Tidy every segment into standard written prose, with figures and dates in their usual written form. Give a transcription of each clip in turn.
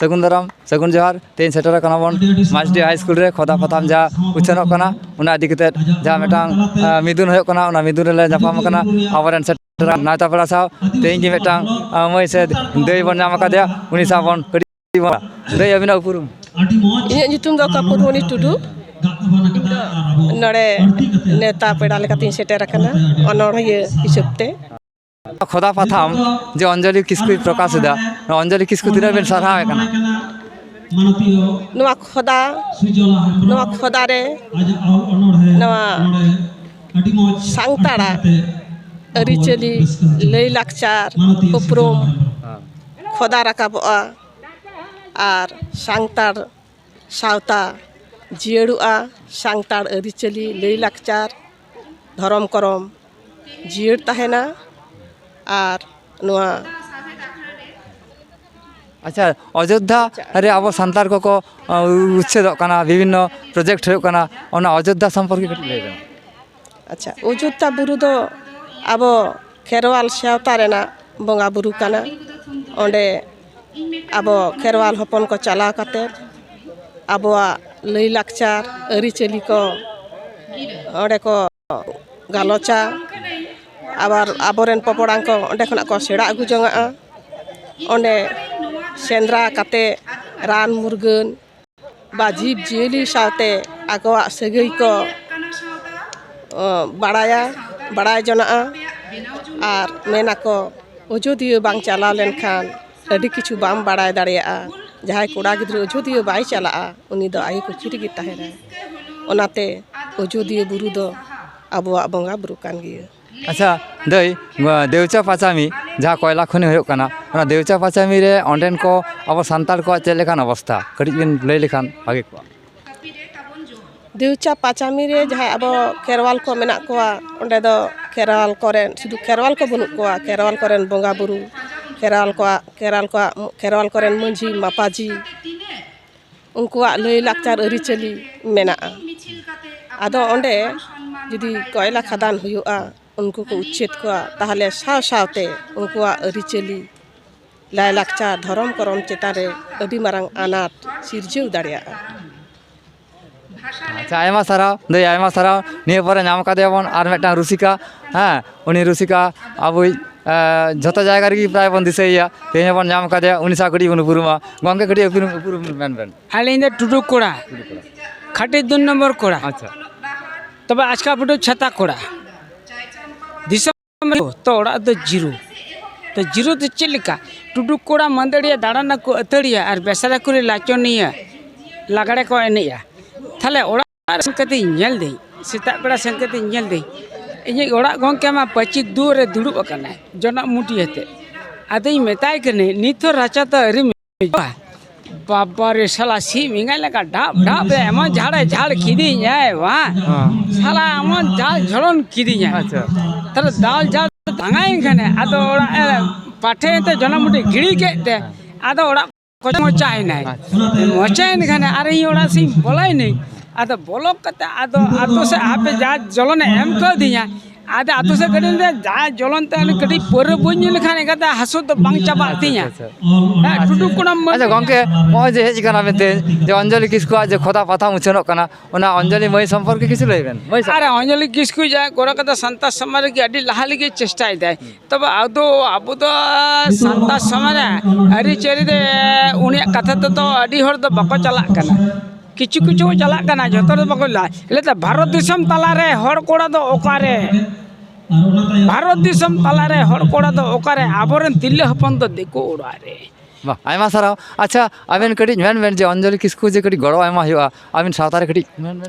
सगुन दाराम सगुन जोहार तेज सेटर बन माचडी हाई स्कूल रे खोदा पथाम जहाँ उछानोग कना उना इदी कते जहाँ मिटांग मिदुन होयोग कना उना मिदुन रे जापाम कना आबरेन सेटर नायता पेड़ा साव तेज गे मिटांग मई से दई बन नाम आकादेया उनी साव बन कड़ी दई अबिना उपरुम इᱧᱟᱹᱜ ᱧᱩᱛᱩᱢ ᱫᱚ ᱠᱟᱯᱩᱨᱢᱚᱱᱤ ᱴᱩᱰᱩ ᱱᱚᱰᱮ ᱱᱮᱣᱛᱟ ᱯᱮᱲᱟ ᱞᱮᱠᱟᱛᱤᱧ ᱥᱮᱴᱮᱨ ᱟᱠᱟᱱᱟ ᱚᱱᱚᱬᱦᱤᱭᱟᱹ ᱦᱤᱥᱟᱹᱵ ᱛᱮ खोदा पथाम जो अंजलि किस्कु प्रकाश दा अंजलि किस्कु तीना बेन सारहावे कना ᱱᱚᱣᱟ ᱠᱷᱚᱫᱟ ᱨᱮ ᱱᱚᱣᱟ ᱥᱟᱱᱛᱟᱲᱟᱜ ᱟᱹᱨᱤᱪᱟᱹᱞᱤ ᱞᱟᱹᱭᱼᱞᱟᱠᱪᱟᱨ ᱩᱯᱨᱩᱢ ᱠᱷᱚᱫᱟ ᱨᱟᱠᱟᱵᱚᱜᱼᱟ ᱟᱨ ᱥᱟᱱᱛᱟᱲ ᱥᱟᱶᱛᱟ ᱡᱤᱭᱟᱹᱲᱚᱜᱼᱟ ᱥᱟᱱᱛᱟᱲ ᱟᱹᱨᱤᱪᱟᱹᱞᱤ ᱞᱟᱹᱭᱼᱞᱟᱠᱪᱟर ᱫᱷᱚᱨᱚᱢ ᱠᱚᱨᱚᱢ ᱡᱤᱭᱟᱹᱲ ᱛᱟᱦᱮᱱᱟ और नुआ अच्छा अयोध्या रे अब सान्तार को उच्छेद विभिन्न प्रोजेक्ट होना अयोध्या सम्पर्क अच्छा अयोध्या बुरु दो अब खेरवाल सावता रेना बंगा बुरु काना ओंडे अब खेरवाल हपन को चला कते अबवा लई लाकचार अरिचली को ओंडे को गालोचा आबार आबोरेन पपड़ां को ओंडे खना को सेड़ा अगु जंगा ओंडे सेंद्रा काते रान मुरगन बा जीव जियली सावते आगवा सगई को बाड़ाया बाड़ाय जना और मेना को अयोध्या बांग चला लेन खान अडी किछु बाम बाड़ाय दाड़िया जहां कोड़ा गिद्र अयोध्या बाय चला उनी दो आई को चिरगी ताहेना ओनाते अयोध्या बुरु दो आबवा बंगा बुरु कान गिया अच्छा दई देवचा पाचामी जहाँ कोयला खनि होयोगकना ओना देवचा पाचामी रे ओंडेन को अब सान्तार को चेद लेखान अवस्था कड़ी बिन लई लेखान भागे को देवचा पाचामी रे जहाँ अब खेरवाल को मेना कोआ ओंडे दो खेरवाल कोरेन शुधु खेरवाल को बनुक कोआ खेरवाल कोरेन बंगा बुरु खेरवाल कोरेन मंझी मापाजी उनकुआ लई लाकचार अरिचली मेना आदो ओंडे जुदी कोयला खदान हुयुआ उनको को उच्छेद को ताहले साव सावते उनको अरिचली लाय लाकचार धर्म करम चेतारे अडी मारांग आनाट सिरजेव दाड़िया अच्छा आयमा साराव दई आयमा साराव निये परे नाम कादेबन आर मेटांग रुसिका हाँ उनी रुसिका आबुई जतो जायगा रे प्राय बन दिसैया तेने बन नाम कादे उनी सा कड़ी बन पुरुमा गंगे कड़ी पुरुम मेन बेन आलिंद टुडू कोड़ा खाटी 2 नंबर कोड़ा अच्छा तब आज का फोटो छता कोड़ा दिसम तो ओड़ा तो जीरो तो चलिका टुडू कोड़ा मंदड़िया दाड़ाना को अतड़िया और बेसरा को लाचोनिया लागड़े को एनेया थाले ओड़ा संकति नेल दे सेता बेड़ा संकति नेल दे इᱧ ओड़ा गंके मा 25 दूर रे दुड़ुब अकना जना मुटी हते आदई मेताय कने निथो राचा तो अरि बाबा रे साला सी मिंगा लगा ढाप ढाप रे एमन झाड़े झाड़ खिदी जाए वाह साला एमन झाड़ झड़न खिदी जाए अच्छा ताले दाल झाड़ दांगाई खने आदो ओड़ा पाठे ते जनमुटी गिड़ी केते आदो ओड़ा को मोचाय नाय मोचाय खने अरे ई ओड़ा सी बोलाई नहीं आदो बोलो कते आदो से आपे जा जलन एम कर दिया आदे आतो से कड़ी दे जा जलन ते कड़ी पर बन लेखान एकादा हसो तो बांग चाबा तिया टुडू कोना अच्छा गंके मय जे हेज कना मेते जे अंजलि किस्कु जे खोदा पाथा मुछनोग कना ओना अंजलि मई संपर्क किछु लइबेन मई अरे अंजलि किस्कु जा कोराकता संता समाज के अडी लहाली के चेष्टा इदे तब आदो आबो तो संता समाज अरि चेरी दे उनिया कथा तो अडी हर तो बको चला कना किछु किछु चला कना जतो बको ला ले भारत दिसम तला रे हर कोड़ा दो ओकारे भारत दिसम तला रे हर कोड़ा दो ओकारे आबोरन तिल्ले हपन तो देखो ओड़ा रे वाह आयमा साराव अच्छा आबेन कड़ी मेन जे अंजलि किस्कु जे कड़ी गड़ो आयमा हुआ आबेन सावता रे कड़ी मेन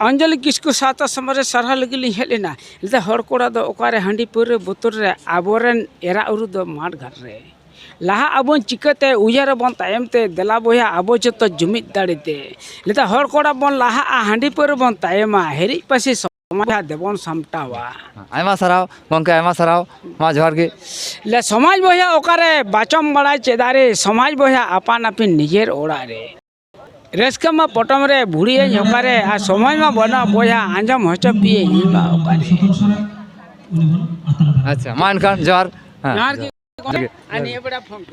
अंजलि किस्कु सावता समाज सरहा लगी हेलेना ले हर कोड़ा दो ओकारे हांडी पुरे बोतल रे आबोरन एरा उरु दो माठ घर रे लाहा आबोन चिकते उयार बन तायमते देला बोया आबो जतो जुमित दाड़ीते लेता हर कोड़ा बन लाहा हांडी पर बन तायमा हेरी पासे समाज देबन सामटावा आयमा साराव गंके आयमा साराव मा जोहार के ले समाज बोया ओकारे बाचम बड़ा चेदारे समाज बोया आपान आपिन निजेर ओड़ा रे रेस्का मा पटम रे बुढ़ी ओकारे आ समाज मा बना बोया आंजम हचो पिए हिमा ओकारे अच्छा मान खान जोहार जोहार के आने बड़ा फोन